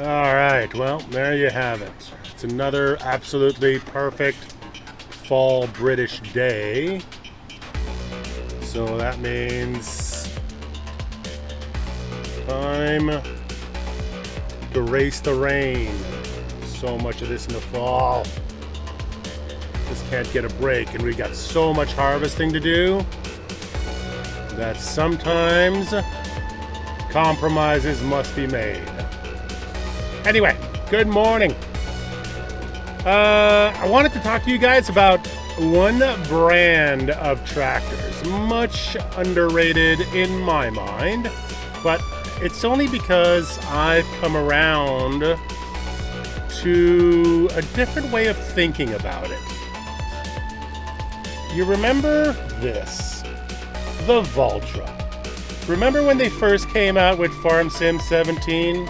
All right, well, there you have it. It's another absolutely perfect fall British day. So that means time to race the rain. So much of this in the fall. Just can't get a break, and we got so much harvesting to do that sometimes compromises must be made. Anyway, good morning. I wanted to talk to you guys about one brand of tractors, much underrated in my mind, but it's only because I've come around to a different way of thinking about it. You remember this, the Valtra. Remember when they first came out with Farm Sim 17?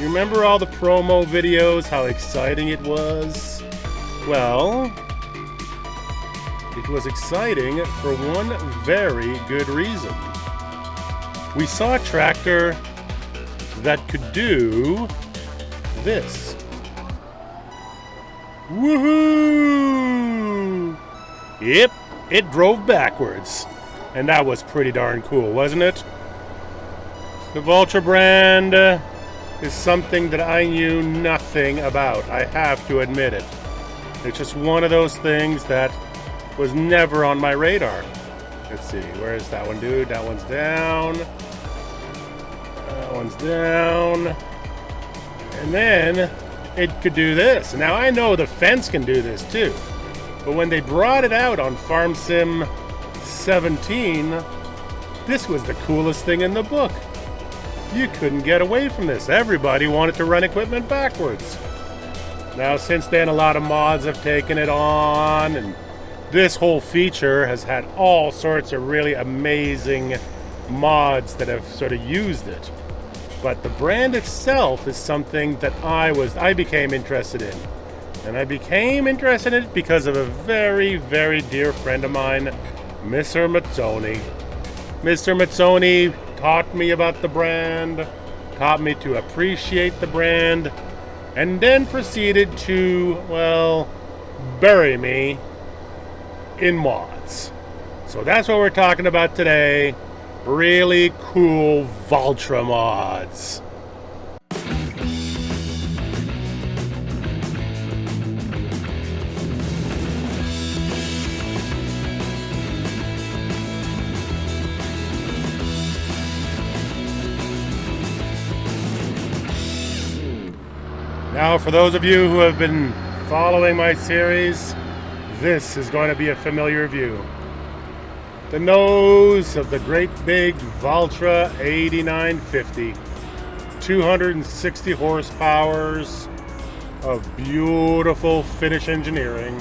You remember all the promo videos, how exciting it was? Well, it was exciting for one very good reason. We saw a tractor that could do this. Woohoo! Yep, it drove backwards. And that was pretty darn cool, wasn't it? The Valtra brand is something that I knew nothing about. I have to admit it. It's just one of those things that was never on my radar. Let's see, where is that one, dude? That one's down. That one's down. And then it could do this. Now I know the fence can do this too. But when they brought it out on Farm Sim 17, this was the coolest thing in the book. You couldn't get away from this. Everybody wanted to run equipment backwards. Now, since then, a lot of mods have taken it on, and this whole feature has had all sorts of really amazing mods that have sort of used it. But the brand itself is something that I became interested in. And I became interested in it because of a very, very dear friend of mine, Mr. Mazzoni. Mr. Mazzoni taught me about the brand, taught me to appreciate the brand, and then proceeded to, well, bury me in mods. So that's what we're talking about today. Really cool Valtra mods. Now, for those of you who have been following my series, this is going to be a familiar view. The nose of the great big Valtra 8950. 260 horsepower of beautiful finish engineering.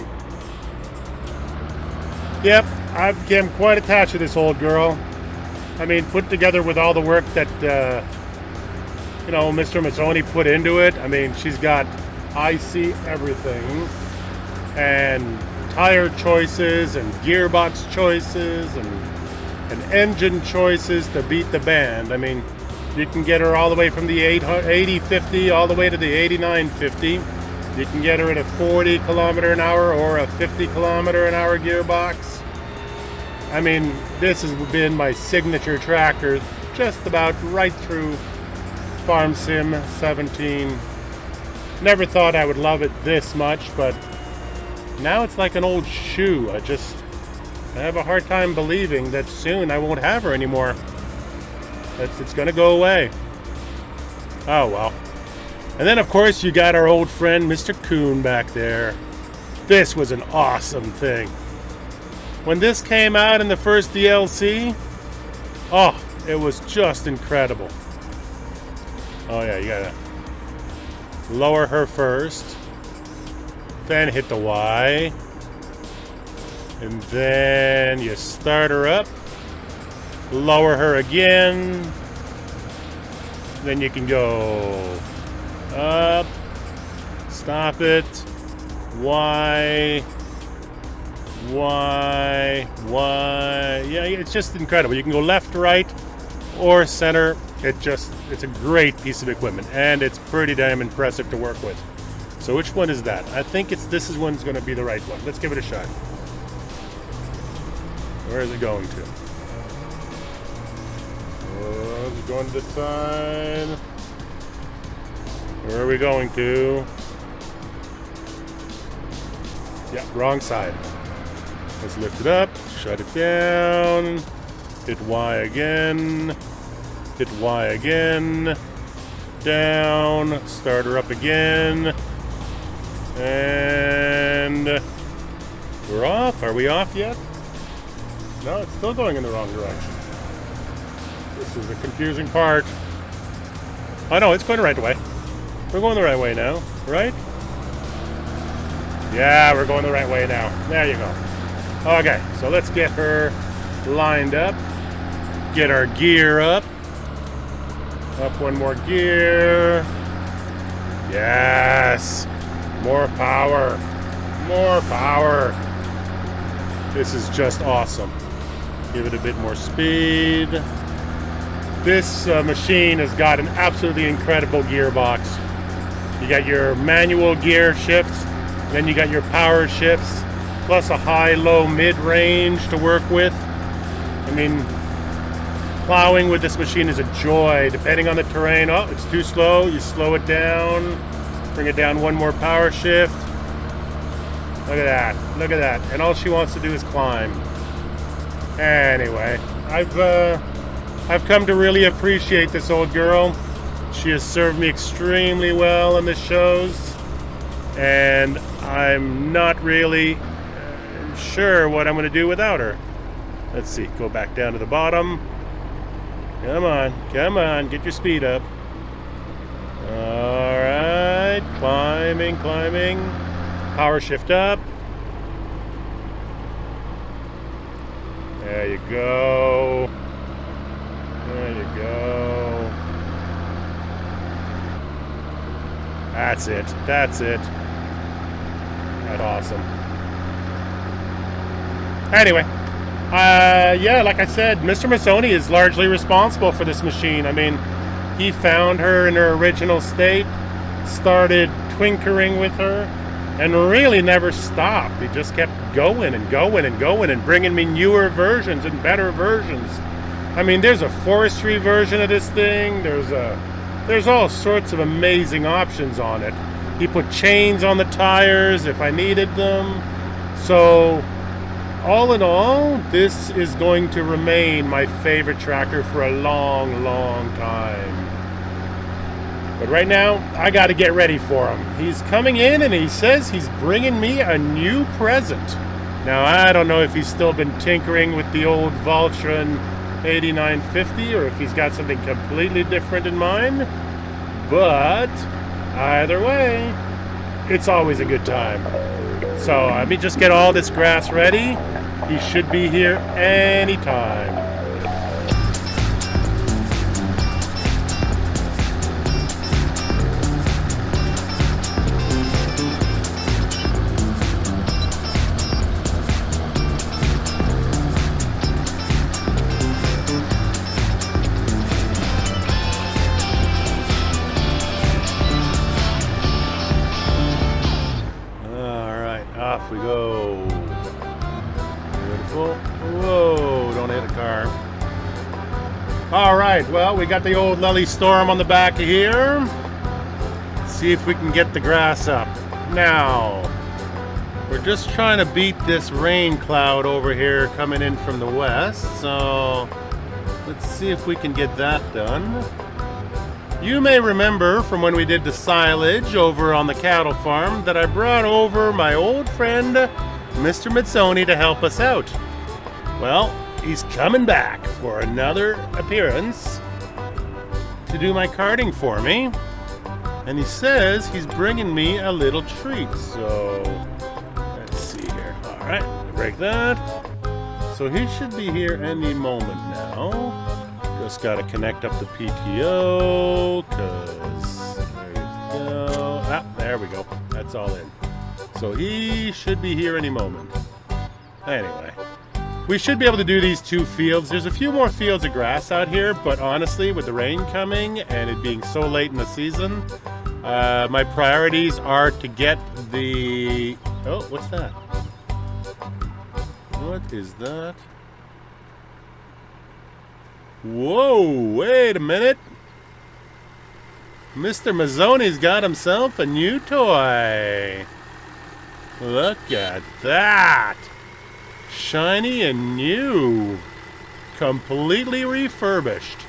Yep, I've become quite attached to this old girl. I mean, put together with all the work that Mr. Mazzoni put into it. I mean, she's got IC everything, and tire choices, and gearbox choices, and engine choices to beat the band. I mean, you can get her all the way from the 8050 all the way to the 8950. You can get her at a 40 kilometer an hour or a 50 kilometer an hour gearbox. I mean, this has been my signature tractor just about right through Farm Sim 17. Never thought I would love it this much, but now it's like an old shoe. I have a hard time believing that soon I won't have her anymore. It's gonna go away. Oh well. And then of course you got our old friend Mr. Coon back there. This was an awesome thing. When this came out in the first DLC, oh, it was just incredible. Oh yeah, you gotta lower her first, then hit the Y, and then you start her up, lower her again, then you can go up, stop it, Y, Y, Y. Yeah, it's just incredible. You can go left, right, or center. It's a great piece of equipment, and it's pretty damn impressive to work with. So which one is that? I think this one's going to be the right one. Let's give it a shot. Where is it going to? Oh, it's going to this side. Where are we going to? Yeah, wrong side. Let's lift it up, shut it down, hit Y again, hit Y again, down, start her up again, and we're off. Are we off yet? No, it's still going in the wrong direction. This is a confusing part. Oh no, it's going the right way. We're going the right way now, right? Yeah, we're going the right way now. There you go. Okay, so let's get her lined up. Get our gear up. Up one more gear. Yes. More power. More power. This is just awesome. Give it a bit more speed. This machine has got an absolutely incredible gearbox. You got your manual gear shifts, then you got your power shifts, plus a high, low, mid-range to work with. I mean, plowing with this machine is a joy, depending on the terrain. Oh, it's too slow, you slow it down, bring it down one more power shift. Look at that, look at that. And all she wants to do is climb. Anyway, I've come to really appreciate this old girl. She has served me extremely well in the shows, and I'm not really sure what I'm going to do without her. Let's see, go back down to the bottom. Come on, get your speed up. Alright, climbing. Power shift up. There you go. There you go. That's it. That's awesome. Anyway, yeah, like I said, Mr. Mazzoni is largely responsible for this machine. I mean, he found her in her original state, started twinkering with her, and really never stopped. He just kept going and bringing me newer versions and better versions. I mean, there's a forestry version of this thing. There's all sorts of amazing options on it. He put chains on the tires if I needed them. So, all in all, this is going to remain my favorite tractor for a long, long time. But right now, I got to get ready for him. He's coming in and he says he's bringing me a new present. Now, I don't know if he's still been tinkering with the old Valtran 8950 or if he's got something completely different in mind. But either way, it's always a good time. So let me just get all this grass ready. He should be here anytime. Off we go. Beautiful. Whoa, don't hit a car. All right, well, we got the old Lely Storm on the back of here. Let's see if we can get the grass up. Now, we're just trying to beat this rain cloud over here coming in from the west. So, let's see if we can get that done. You may remember from when we did the silage over on the cattle farm that I brought over my old friend, Mr. Mazzoni, to help us out. Well, he's coming back for another appearance to do my carting for me. And he says he's bringing me a little treat. So, let's see here. All right, break that. So he should be here any moment now. Just got to connect up the PTO, because there you go. Ah, there we go. That's all in. So he should be here any moment. Anyway, we should be able to do these 2 fields. There's a few more fields of grass out here, but honestly, with the rain coming and it being so late in the season, my priorities are to get the... Oh, what's that? What is that? Whoa, wait a minute. Mr. Mazzoni's got himself a new toy. Look at that. Shiny and new. Completely refurbished.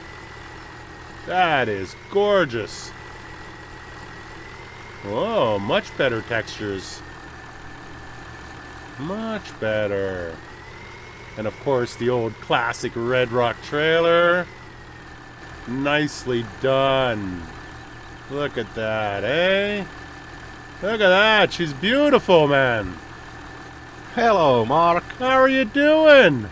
That is gorgeous. Whoa, much better textures. Much better. And of course the old classic Red Rock trailer. Nicely done. Look at that, eh? Look at that, she's beautiful, man. Hello, Mark. How are you doing?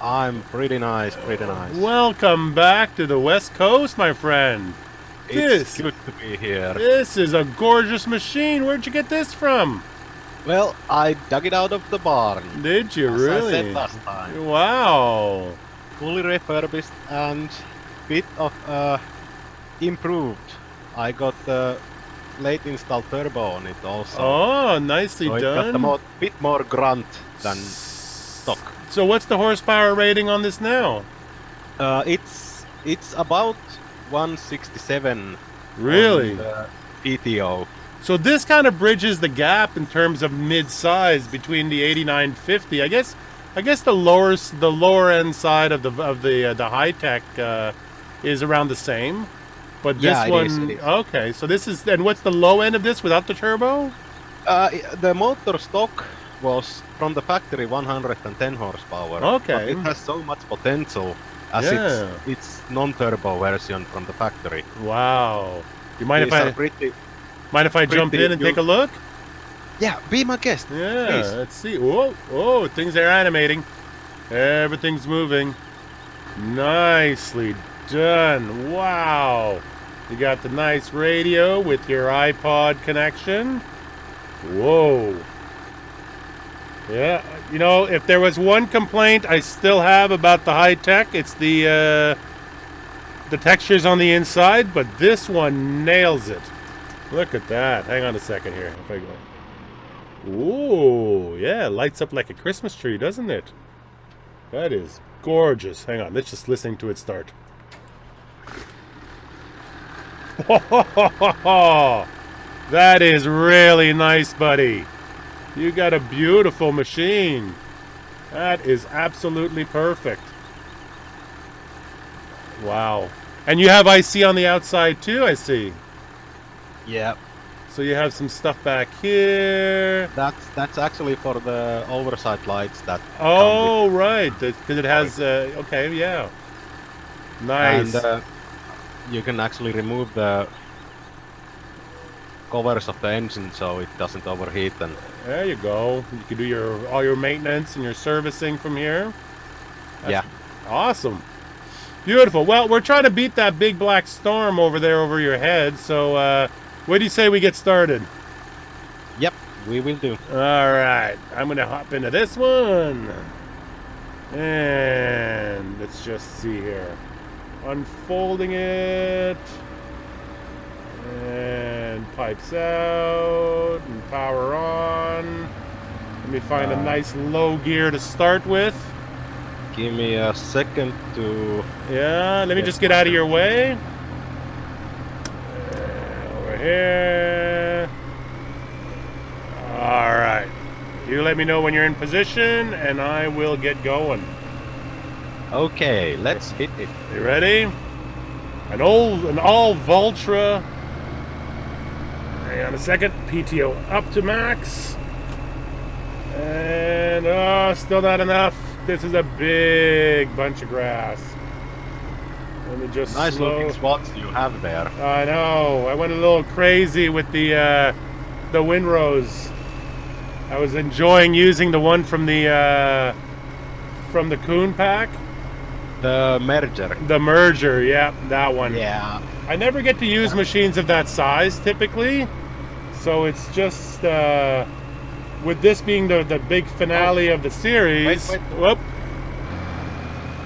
I'm pretty nice, pretty nice. Welcome back to the West Coast, my friend. It's good to be here. This is a gorgeous machine. Where'd you get this from? Well, I dug it out of the barn. Did you as really? I said last time. Wow. Fully refurbished and bit of improved. I got the late installed turbo on it also. Oh, nicely so done. It got a bit more grunt than stock. So what's the horsepower rating on this now? It's about 167. Really? On the PTO. So this kind of bridges the gap in terms of mid-size between the 8950. I guess the lower end side of the high tech is around the same, but this one it is. Okay. So this is, and what's the low end of this without the turbo? The motor stock was from the factory 110 horsepower. Okay. But it has so much potential as it's non-turbo version from the factory. Wow. You mind if I jump in and take a look? Yeah, be my guest. Yeah, please. Let's see. Whoa, things are animating. Everything's moving. Nicely done. Wow. You got the nice radio with your iPod connection. Whoa. Yeah, you know, if there was one complaint I still have about the high tech, it's the textures on the inside, but this one nails it. Look at that. Hang on a second here. If I go. Ooh, yeah, lights up like a Christmas tree, doesn't it? That is gorgeous. Hang on, let's just listen to it start. That is really nice, buddy. You got a beautiful machine. That is absolutely perfect. Wow. And you have IC on the outside too, I see. Yeah. So you have some stuff back here. That's actually for the oversight lights that. Oh, right. Because it has. Okay, yeah. Nice. And you can actually remove the covers of the engine so it doesn't overheat. And there you go. You can do all your maintenance and your servicing from here. That's awesome. Beautiful. Well, we're trying to beat that big black storm over there over your head. So, what do you say we get started? Yep, we will do. All right. I'm going to hop into this one. And let's just see here. Unfolding it. And pipes out. And power on. Let me find a nice low gear to start with. Give me a second to... Yeah, let me just get out of your way. Over here. Alright. You let me know when you're in position, and I will get going. Okay, let's hit it. You ready? An all Vultra. Hang on a second. PTO up to max. And, still not enough. This is a big bunch of grass. Let me just nice looking spots you have there. I know. I went a little crazy with the windrows. I was enjoying using the one from the Coon pack. The merger. The merger, yeah, that one. Yeah. I never get to use machines of that size typically, so it's just. With this being the big finale of the series... Wait. Whoop.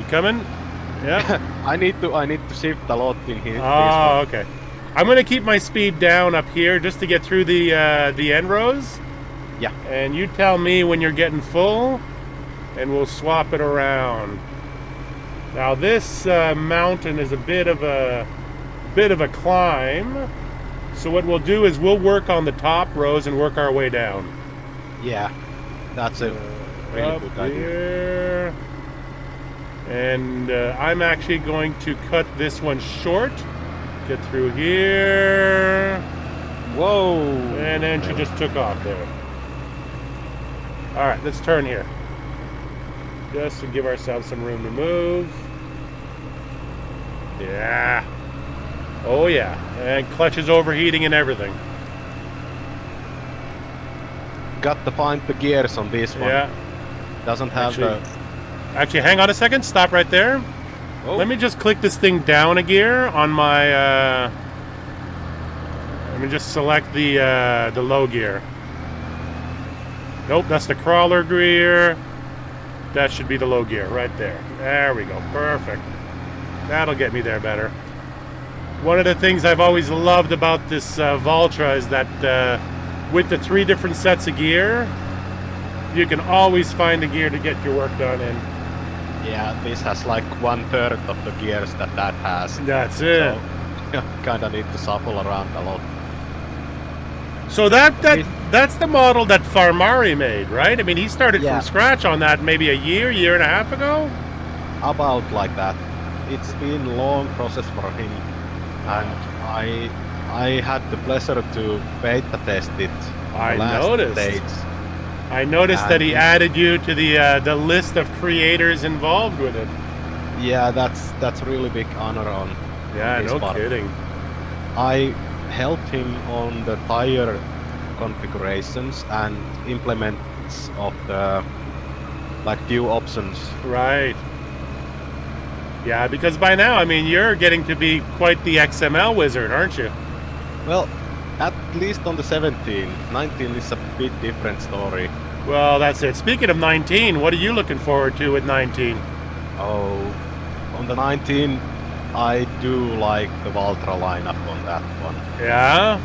coming? Yeah. I need to shift a lot in here. Oh, okay. I'm gonna keep my speed down up here just to get through the end rows. Yeah. And you tell me when you're getting full, and we'll swap it around. Now this mountain is a bit of a climb. So what we'll do is we'll work on the top rows and work our way down. Yeah, that's a really good idea. Here. And I'm actually going to cut this one short. Get through here. Whoa! And then she just took off there. All right, let's turn here. Just to give ourselves some room to move. Yeah. Oh yeah, and clutch is overheating and everything. Got to find the gears on this one. Yeah. Doesn't have Actually, hang on a second. Stop right there. Oh. Let me just click this thing down a gear on my. Let me just select the low gear. Nope, that's the crawler gear. That should be the low gear right there. There we go. Perfect. That'll get me there better. One of the things I've always loved about this Valtra is that with the 3 different sets of gear, you can always find the gear to get your work done in. Yeah, this has like 1/3 of the gears that has. That's it. So, kinda need to shuffle around a lot. So that's the model that Farmari made, right? I mean, he started from scratch on that maybe a year and a half ago? About like that. It's been a long process for him. And I had the pleasure to beta test it on the last stage. I noticed that he added you to the list of creators involved with it. Yeah, that's really big honor on. Yeah, no kidding. I helped him on the tire configurations and implements of the few options. Right. Yeah, because by now, I mean, you're getting to be quite the XML wizard, aren't you? Well, at least on the 17. 19 is a bit different story. Well, that's it. Speaking of 19, what are you looking forward to with 19? Oh, on the 19, I do like the Valtra lineup on that one. Yeah?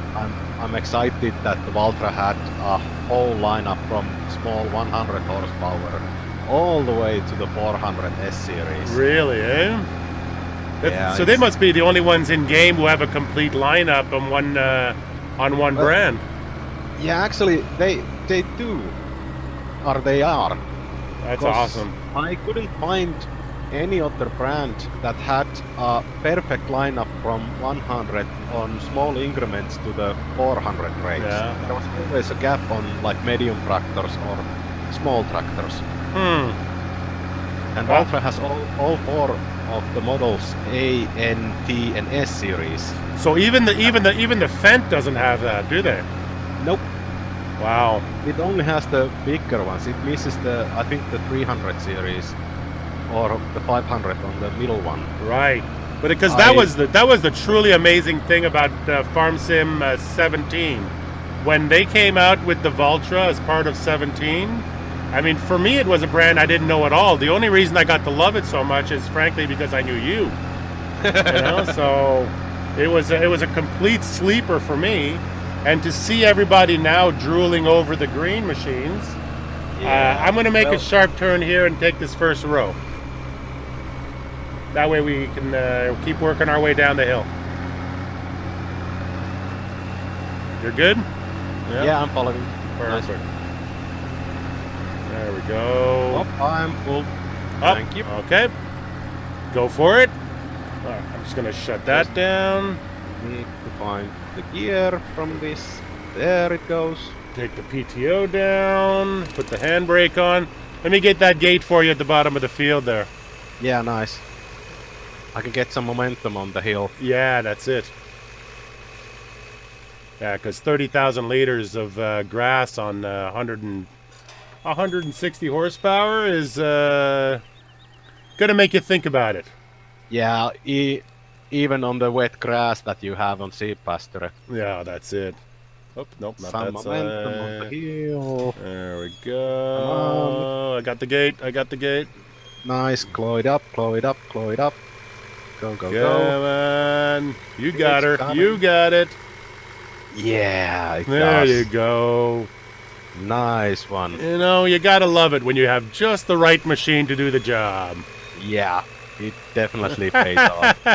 I'm excited that the Valtra had a whole lineup from small 100 horsepower all the way to the 400 S series. Really, eh? Yeah, so they must be the only ones in game who have a complete lineup on one brand. Yeah, actually, they do, or they are. That's awesome. I couldn't find any other brand that had a perfect lineup from 100 on small increments to the 400 range. Yeah. There was always a gap on medium tractors or small tractors. And Valtra has all 4 of the models A, N, T, and S series. So even the Fendt doesn't have that, do they? Nope. Wow. It only has the bigger ones. It misses I think the 300 series or the 500 on the middle one. Right. But because that was the truly amazing thing about Farm Sim 17, when they came out with the Valtra as part of 17. I mean, for me, it was a brand I didn't know at all. The only reason I got to love it so much is, frankly, because I knew you. You know, so it was a complete sleeper for me. And to see everybody now drooling over the green machines, I'm going to make a sharp turn here and take this first row. That way we can keep working our way down the hill. You're good? Yeah, I'm following. Perfect. There we go. Oh, I'm full. Up. Thank you. Okay. Go for it. All right, I'm just going to shut that down. Need to find the gear from this. There it goes. Take the PTO down. Put the handbrake on. Let me get that gate for you at the bottom of the field there. Yeah, nice. I can get some momentum on the hill. Yeah, that's it. Yeah, because 30,000 liters of grass on 160 horsepower is going to make you think about it. Yeah, even on the wet grass that you have on Sea Pasture. Yeah, that's it. Oh, nope, not some that momentum on the hill. There we go. I got the gate. Nice. Claw it up, claw it up, claw it up. Go, go, Come go. on. You got It's her. coming. You got it. Yeah, it There does. you go. Nice one. You know, you gotta love it when you have just the right machine to do the job. Yeah, it definitely pays off.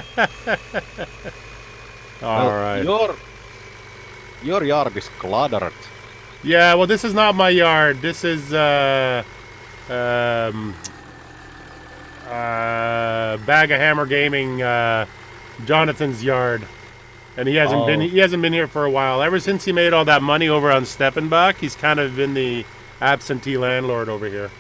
All Well, right. Your yard is cluttered. Yeah, well, this is not my yard. This is Bag of Hammer Gaming, Jonathan's yard, and he hasn't been here for a while. Ever since he made all that money over on Steppenbach, he's kind of been the absentee landlord over here.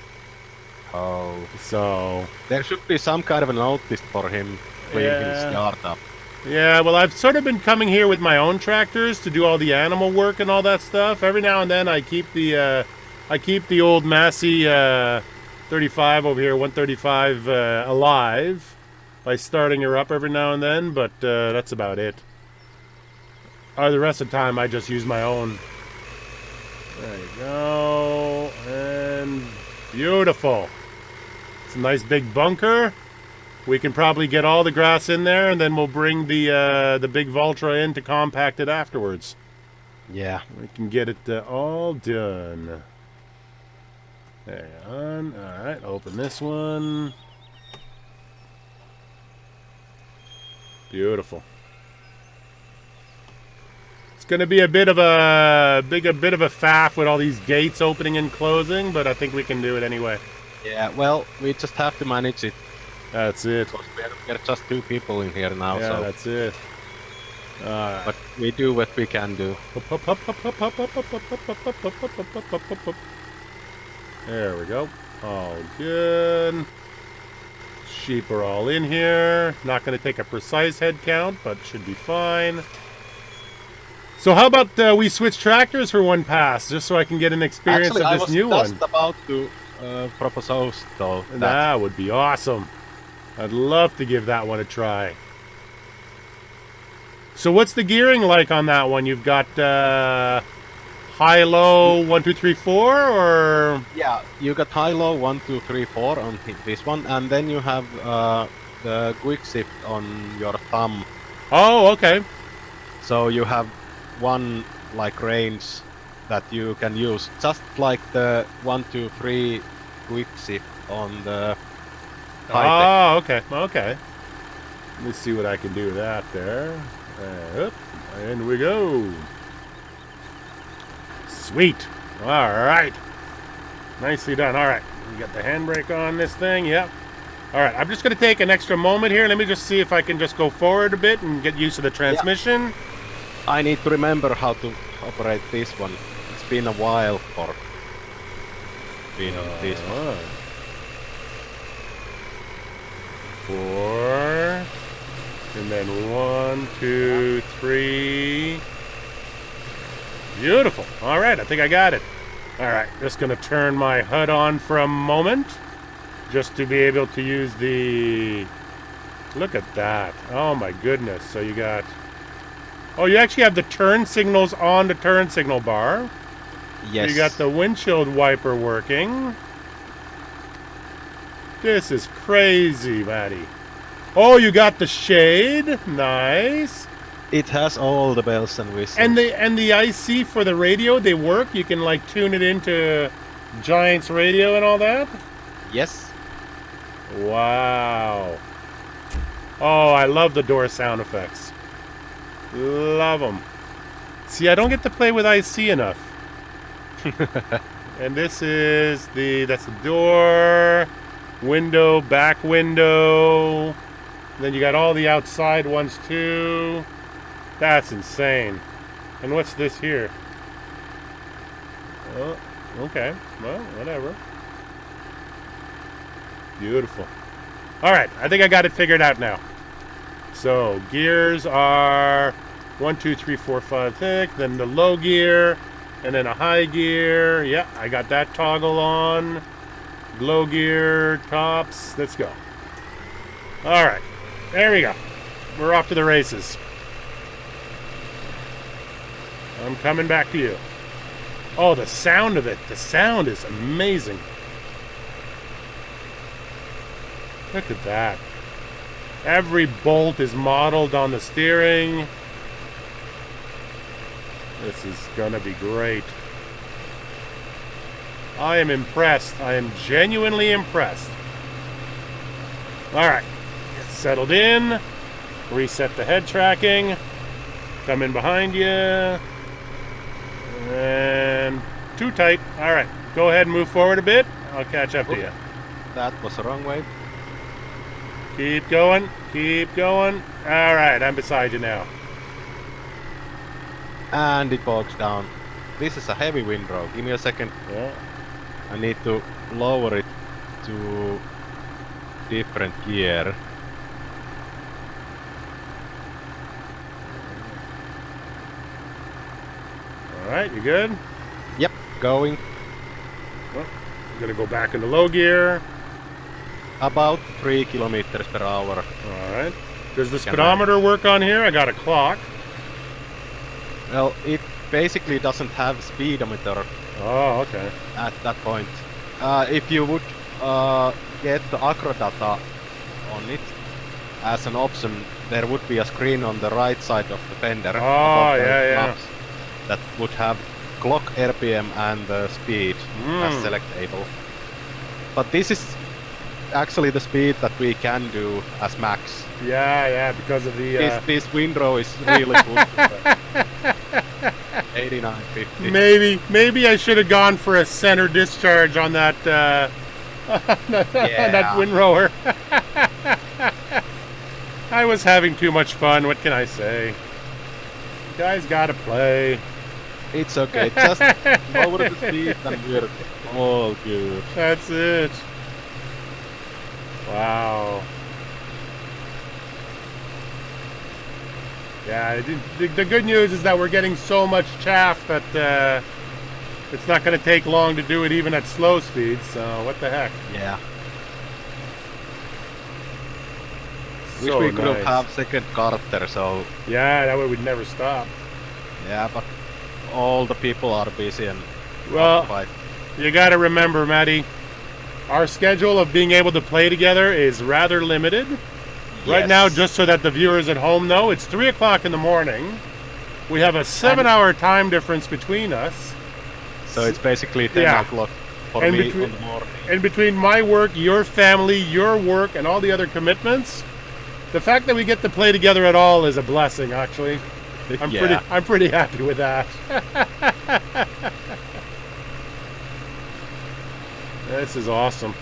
Oh, So there should be some kind of a notice for him cleaning his yard up. yeah, well, I've sort of been coming here with my own tractors to do all the animal work and all that stuff. Every now and then, I keep the old Massey 35 over here, 135 alive by starting her up every now and then, but that's about it. The rest of the time, I just use my own. There you go, and beautiful. It's a nice big bunker. We can probably get all the grass in there, and then we'll bring the big Valtra in to compact it afterwards. Yeah. We can get it all done. There you go. All right, open this one. Beautiful. It's going to be a bit of a faff with all these gates opening and closing, but I think we can do it anyway. Yeah, well, we just have to manage it. That's it. Because we're just two people in here now, Yeah, so. that's it. But we do what we can do. There we go. All good. Sheep are all in here. Not going to take a precise head count, but should be fine. So how about we switch tractors for one pass, just so I can get an experience Actually, of this new I one? was just about to propose, though. That would be awesome. I'd love to give that one a try. So what's the gearing like on that one? You've got high-low 1, 2, 3, 4, or? Yeah, you got high-low 1, 2, 3, 4 on this one, and then you have the quick shift on your thumb. Oh, okay. So you have one like range that you can use, just like the 1, 2, 3 quick shift on the high-tech. Oh, okay, okay. Let me see what I can do with that there. And we go. Sweet. All right. Nicely done. All right. We got the handbrake on this thing. Yep. All right. I'm just going to take an extra moment here. Let me just see if I can just go forward a bit and get used to the transmission. Yeah. I need to remember how to operate this one. It's been a while for being on this one. 4. And then 1, 2, 3. Beautiful. All right, I think I got it. All right, just going to turn my HUD on for a moment, just to be able to use the... Look at that. Oh my goodness. So you got... Oh, you actually have the turn signals on the turn signal bar. Yes. You got the windshield wiper working. This is crazy, Matty. Oh, you got the shade. Nice. It has all the bells and whistles. And the IC for the radio, they work. You can like tune it into Giant's radio and all that. Yes. Wow. Oh, I love the door sound effects. Love them. See, I don't get to play with IC enough. And this is that's the door, window, back window. Then you got all the outside ones too. That's insane. And what's this here? Oh, okay. Well, whatever. Beautiful. All right, I think I got it figured out now. So gears are 1, 2, 3, 4, 5, 6. Then the low gear, and then a high gear. Yeah, I got that toggle on. Low gear, tops. Let's go. All right. There we go. We're off to the races. I'm coming back to you. Oh, the sound of it. The sound is amazing. Look at that. Every bolt is modeled on the steering. This is gonna be great. I am impressed. I am genuinely impressed. Alright. Get settled in. Reset the head tracking. Come in behind you. And too tight. Alright. Go ahead and move forward a bit. I'll catch up to you. That was the wrong way. Keep going. Keep going. Alright, I'm beside you now. And it bogs down. This is a heavy windrow. Give me a second. Yeah. I need to lower it to different gear. Alright, you good? Yep, going. Well, I'm gonna go back into low gear. About 3 kilometers per hour. Alright. Does the speedometer work on here? I got a clock. Well, it basically doesn't have speedometer Oh, okay. at that point. If you would get the acro data on it as an option, there would be a screen on the right side of the fender. Oh, yeah. That would have clock RPM and the speed as selectable. But this is actually the speed that we can do as max. Yeah, because of the... This windrow is really good. 8950. Maybe I should have gone for a center discharge on that that windrower. I was having too much fun. What can I say? You guys gotta play. It's okay. Just lower the speed and we're all good. That's it. Wow. Yeah, the good news is that we're getting so much chaff that it's not going to take long to do it even at slow speeds, so what the heck. Yeah. So Wish we could nice. have second Carter, so... Yeah, that way we'd never stop. Yeah, but all the people are busy and... Well, occupied. you got to remember, Matty, our schedule of being able to play together is rather limited. Right Yes. now, just so that the viewers at home know, it's 3 o'clock in the morning. We have a 7-hour time difference between us. So it's basically 10 Yeah. o'clock for And me between- in the morning. And between my work, your family, your work, and all the other commitments, the fact that we get to play together at all is a blessing, actually. I'm pretty happy with that. This is awesome.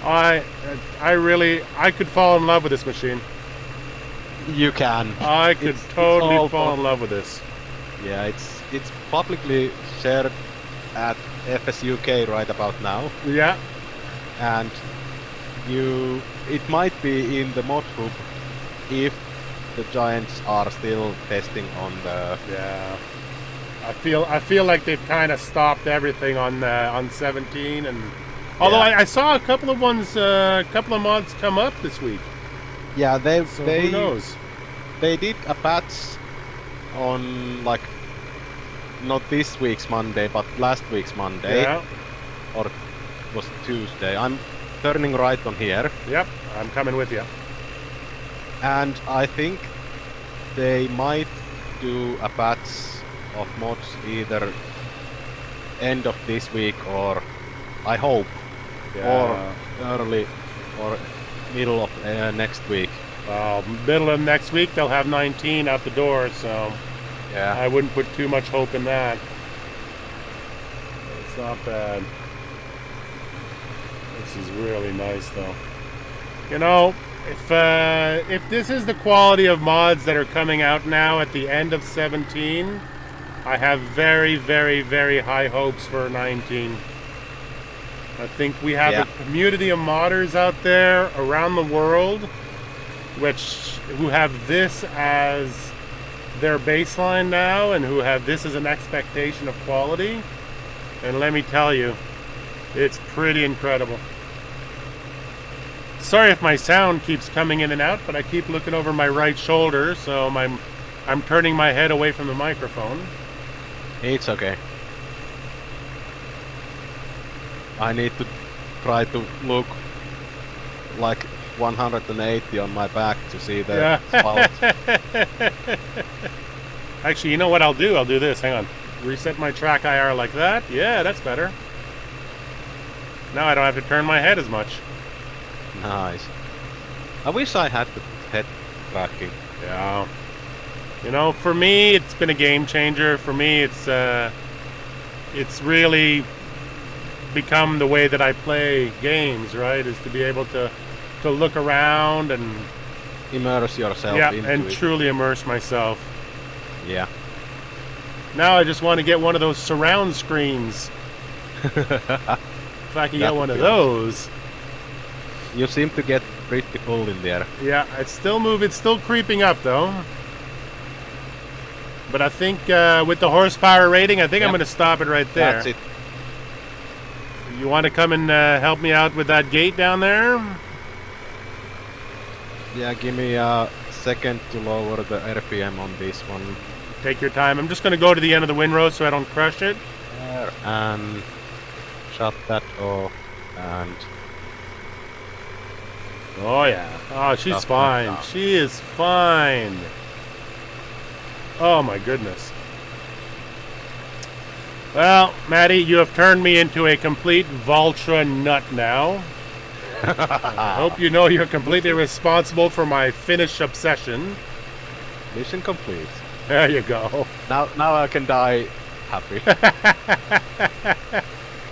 I could fall in love with this machine. You can. I could It's totally all fall in love with this. Yeah, it's publicly shared at FSUK right about now, Yeah. and it might be in the mod hub if the Giants are still testing on the... Yeah. I feel like they've kind of stopped everything on 17, and although Yeah. I saw a couple of mods come up this week. Yeah, So who knows? They did a patch on, like, not this week's Monday, but last week's Monday. Yeah. Or was it Tuesday? I'm turning right on here. Yep. I'm coming with you. And I think they might do a patch of mods either end of this week or, I hope, or early or middle of next week. Middle of next week they'll have 19 out the door, so Yeah. I wouldn't put too much hope in that. It's not bad. This is really nice, though. You know, if this is the quality of mods that are coming out now at the end of 17, I have very, very, very high hopes for 19. I think we have a community of modders out there around the world who have this as their baseline now and who have this as an expectation of quality. And let me tell you, it's pretty incredible. Sorry if my sound keeps coming in and out, but I keep looking over my right shoulder, so I'm turning my head away from the microphone. It's okay. I need to try to look like 180 on my back to see the Yeah. asphalt. Actually, you know what I'll do? I'll do this. Hang on. Reset my track IR like that. Yeah, that's better. Now I don't have to turn my head as much. Nice. I wish I had the head tracking. Yeah. You know, for me, it's been a game changer. For me, it's really become the way that I play games, right? Is to be able to look around and Immerse yourself into and it. truly immerse myself. Yeah. Now I just want to get one of those surround screens. If I can That get one would of be awesome. those. You seem to get pretty full in there. Yeah, it's still moving. It's still creeping up, though. But I think with the horsepower rating, I think I'm Yep. going to stop it right there. That's it. You want to come and help me out with that gate down there? Yeah, give me a second to lower the RPM on this one. Take your time. I'm just going to go to the end of the windrow so I don't crush it. There. And shut that off. And Oh, yeah. Oh, she's Shut that fine. down. She is fine. Oh, my goodness. Well, Maddie, you have turned me into a complete Valtra nut now. I hope you know you're completely responsible for my Finnish obsession. mission complete. There you go. Now I can die happy.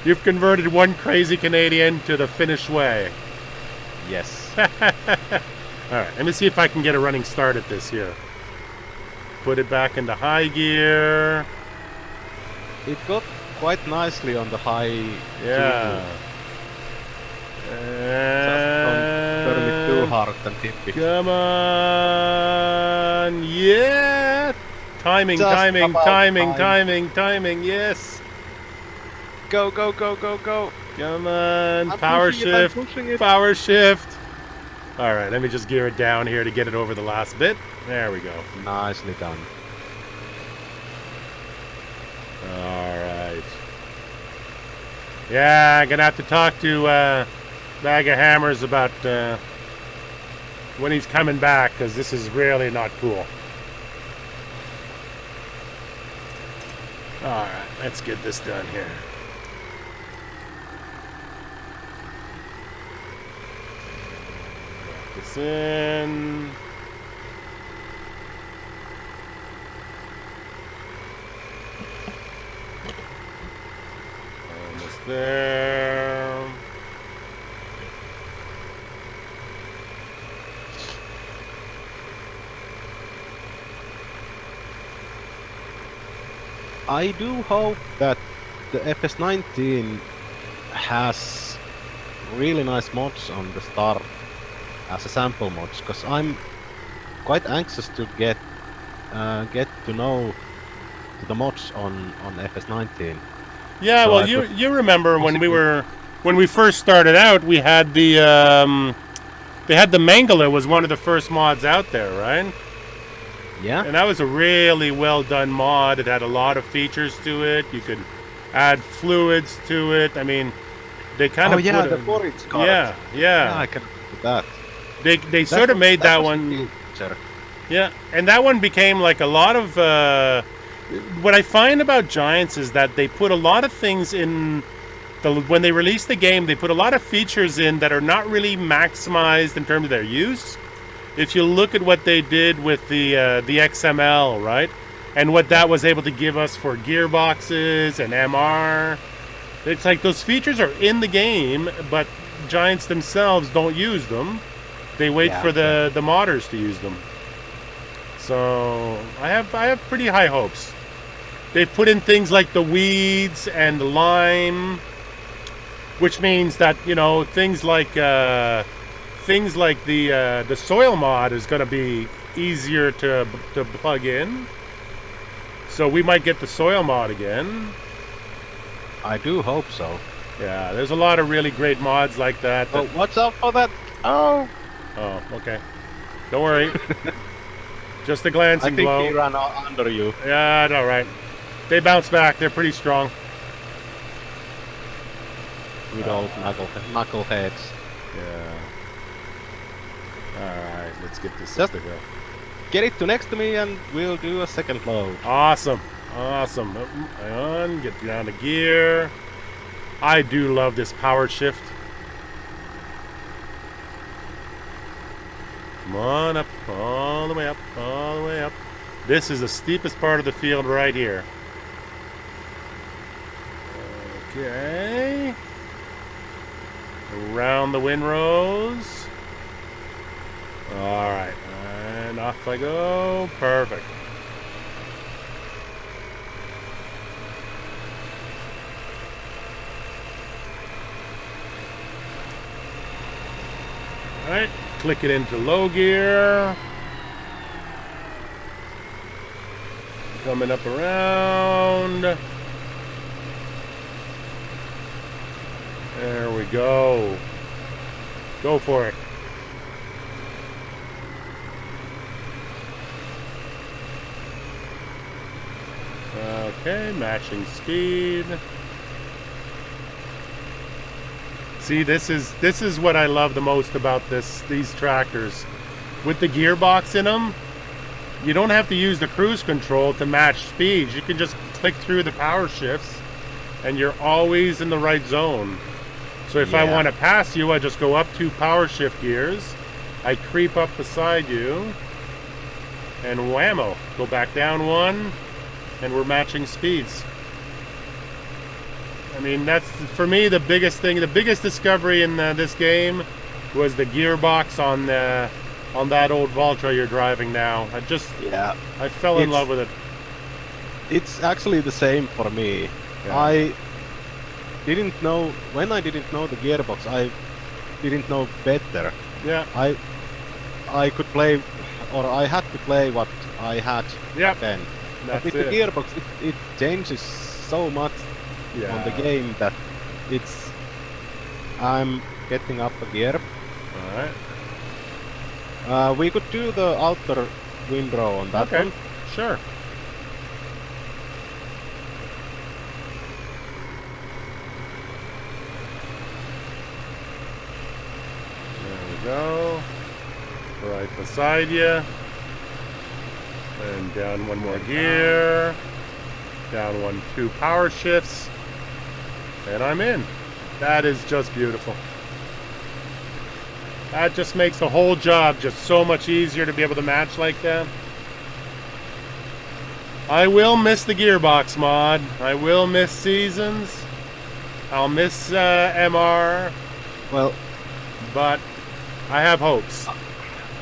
You've converted one crazy Canadian to the Finnish way. Yes. All right, let me see if I can get a running start at this here. Put it back into high gear. It got quite nicely on the high. Yeah. Turn it too hard and tip it. Come on. Yeah. Timing, Just timing, about timing, time. timing, timing. Yes. Go, go, go, go, go. Come on. I'm Power pushing it, I'm shift. pushing it. Power shift. All right, let me just gear it down here to get it over the last bit. There we go. Nicely done. All right. Yeah, I'm gonna have to talk to Bag of Hammers about when he's coming back, because this is really not cool. All right, let's get this done here. Lock this in. Almost there. I do hope that the FS19 has really nice mods on the start as a sample mods, because I'm quite anxious to get to know the mods on FS19. Yeah, So well, I you remember when possibly- when we first started out, we had the they had the Mangala was one of the first mods out there, right? Yeah. And that was a really well done mod. It had a lot of features to it. You could add fluids to it. I mean, they kind Oh of yeah, put the a- forage card. yeah, Yeah, yeah. I can do that. They sort of made that was a one. feature. Yeah, and that one became like a lot of. What I find about Giants is that they put a lot of things in. When they release the game, they put a lot of features in that are not really maximized in terms of their use. If you look at what they did with the XML, right, and what that was able to give us for gearboxes and MR, it's like those features are in the game, but Giants themselves don't use them. They wait Yeah, for the modders to use them. So I have pretty high hopes. They've put in things like the weeds and the lime, which means that, you know, things like the soil mod is going to be easier to plug in. So we might get the soil mod again. I do hope so. Yeah, there's a lot of really great mods like that. Oh, watch out for that! Oh, Oh, okay. Don't worry. Just a I glancing think blow. he ran under you. Yeah, all right. They bounce back. They're pretty strong. Good old knuckleheads. Yeah. Alright, let's get this Just- up the hill. Get it to next to me and we'll do a second load. Awesome. Awesome. Hang on, get down to gear. I do love this power shift. Come on up, all the way up, all the way up. This is the steepest part of the field right here. Okay. Around the windrows. Alright, and off I go. Perfect. Alright, click it into low gear. Coming up around. There we go. Go for it. Okay, matching speed. See, this is what I love the most about these tractors. With the gearbox in them, you don't have to use the cruise control to match speeds. You can just click through the power shifts and you're always in the right zone. So if I want to pass you, I just go up 2 power shift gears. I creep up beside you and whammo, go back down 1 and we're matching speeds. I mean, that's for me the biggest thing. The biggest discovery in this game was the gearbox on that old Valtra you're driving now. I fell in love with it. It's actually the same for me. Yeah. I didn't know when I didn't know the gearbox. I didn't know better. Yeah. I could play, or I had to play what I had Yep. then. That's But with it. the gearbox, it changes so much on the game that I'm getting up a gear. Alright. We could do the outer windrow on that one. Sure. There we go. Right beside you. And down 1 more gear. Down 2 power shifts. And I'm in. That is just beautiful. That just makes the whole job just so much easier to be able to match like that. I will miss the gearbox mod. I will miss seasons. I'll miss MR. Well, but I have hopes.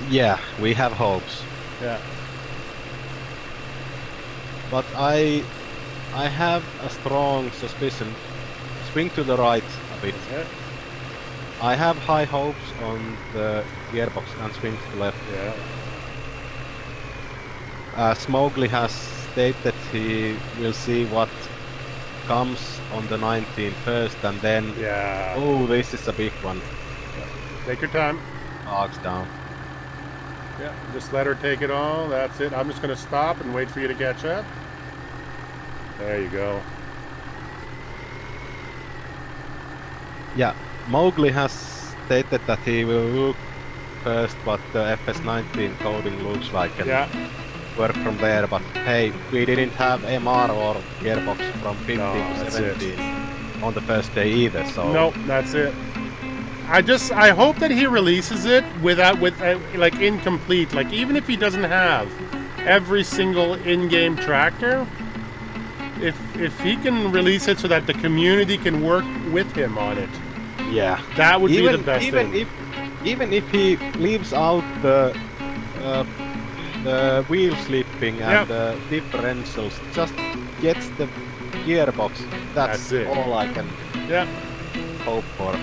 yeah, we have hopes. Yeah. But I have a strong suspicion. Swing to the right a bit. Yeah. I have high hopes on the gearbox and swing to the left. Yeah. Smogly has stated he will see what comes on the 19 first, and then Yeah. oh, this is a big one. Take your time. Arcs down. Yeah. Just let her take it all. That's it. I'm just gonna stop and wait for you to catch up. There you go. Yeah, Mowgli has stated that he will look first, but the FS19 coding looks like an Yeah. work from there. But hey, we didn't have MR or gearbox from 15 No, to that's 17 on the first day either. So Nope, that's it. I hope that he releases it with like incomplete. Like even if he doesn't have every single in-game tractor, if he can release it so that the community can work with him on it, yeah, that would be the best thing. Even if he leaves out the wheel slipping and Yep. the differentials, just gets the gearbox. That's it. all I can Yeah. hope for.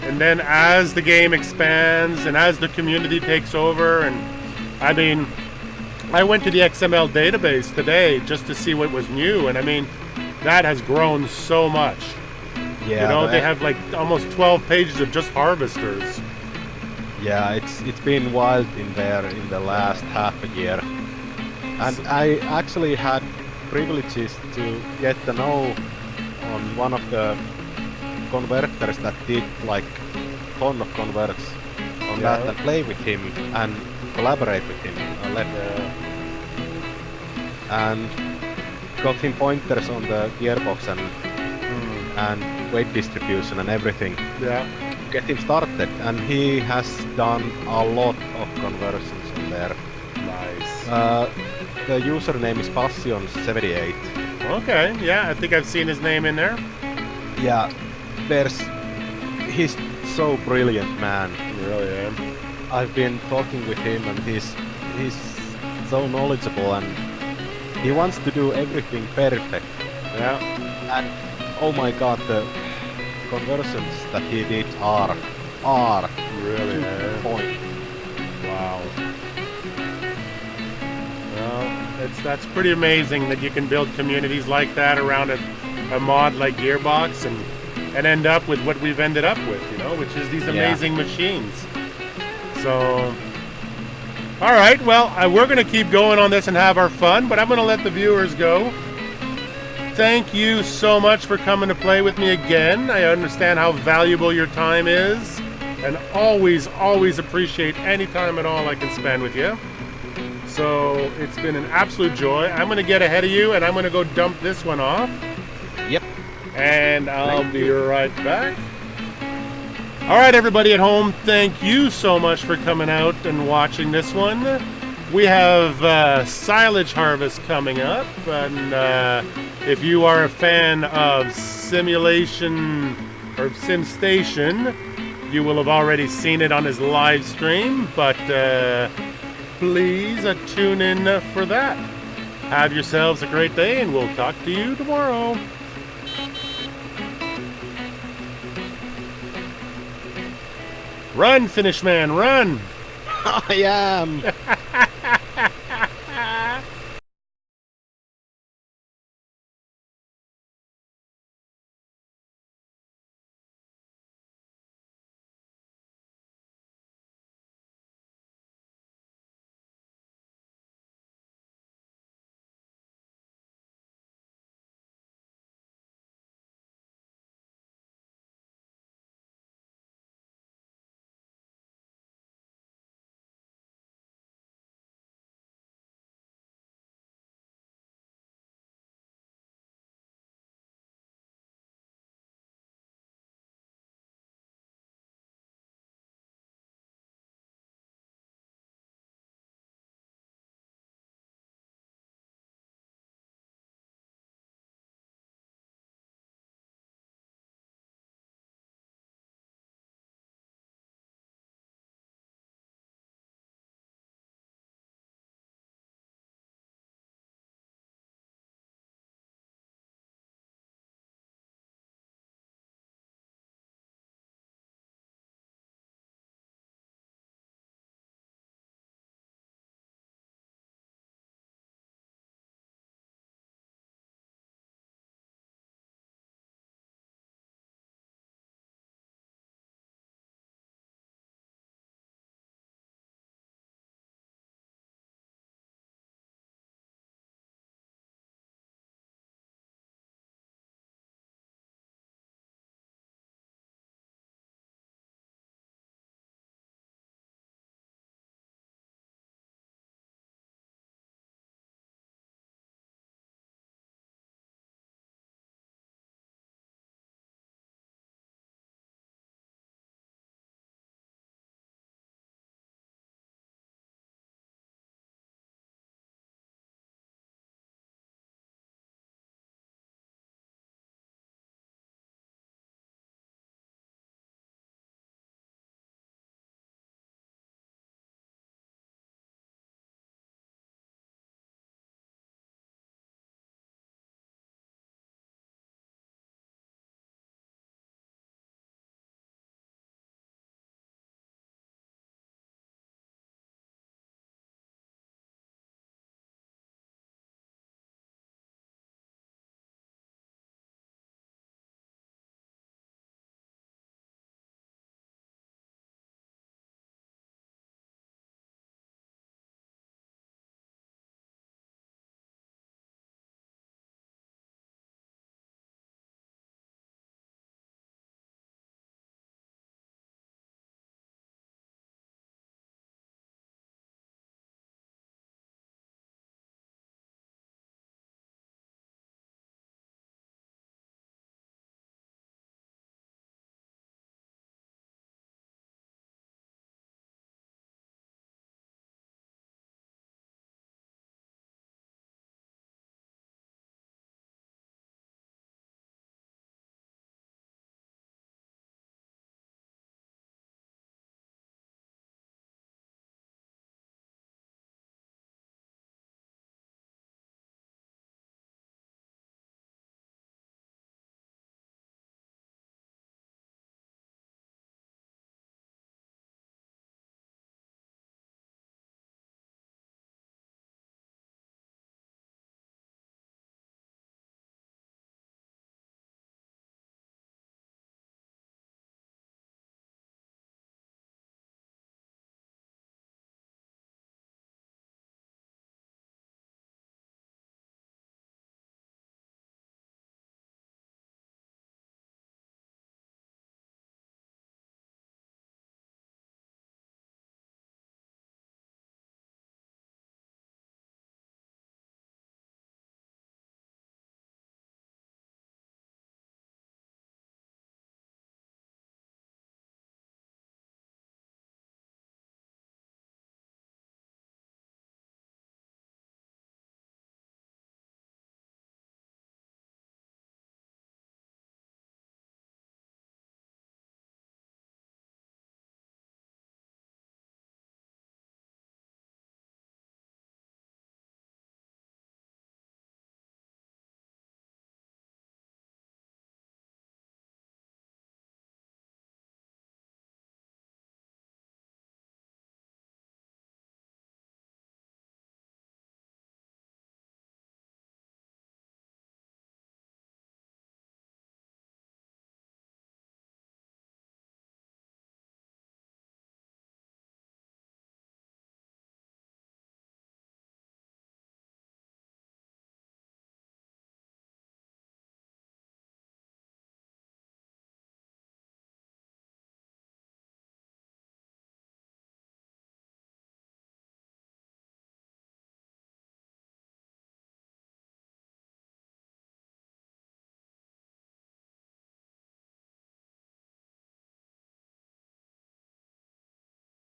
And then as the game expands and as the community takes over, and I mean, I went to the XML database today just to see what was new, and I mean, that has grown so much. Yeah, You know, they have like almost 12 pages of just harvesters. Yeah, it's been wild in there in the last half a year, and I actually had privileges to get to know on one of the converters that did like ton of converts on Yeah. that and play with him and collaborate with him. And got him pointers on the gearbox and weight distribution and everything. Yeah. Get him started, and he has done a lot of conversions on there. Nice. The username is Passion78. Okay, yeah, I think I've seen his name in there. Yeah, he's so brilliant, man. Really am. I've been talking with him, and he's so knowledgeable, and he wants to do everything perfect. Yeah. And oh my god, the conversions that he did are Really, to the point. Wow. Well, that's pretty amazing that you can build communities like that around a mod like Gearbox and end up with what we've ended up with, you know, which is these amazing machines. So, all right, well, we're going to keep going on this and have our fun, but I'm going to let the viewers go. Thank you so much for coming to play with me again. I understand how valuable your time is, and always appreciate any time at all I can spend with you. So it's been an absolute joy. I'm going to get ahead of you, and I'm going to go dump this one off. Yep. And I'll be right back. All right, everybody at home, thank you so much for coming out and watching this one. We have silage harvest coming up, and if you are a fan of simulation or SimStation, you will have already seen it on his live stream, but please tune in for that. Have yourselves a great day, and we'll talk to you tomorrow. Run, Finish Man, run! I am!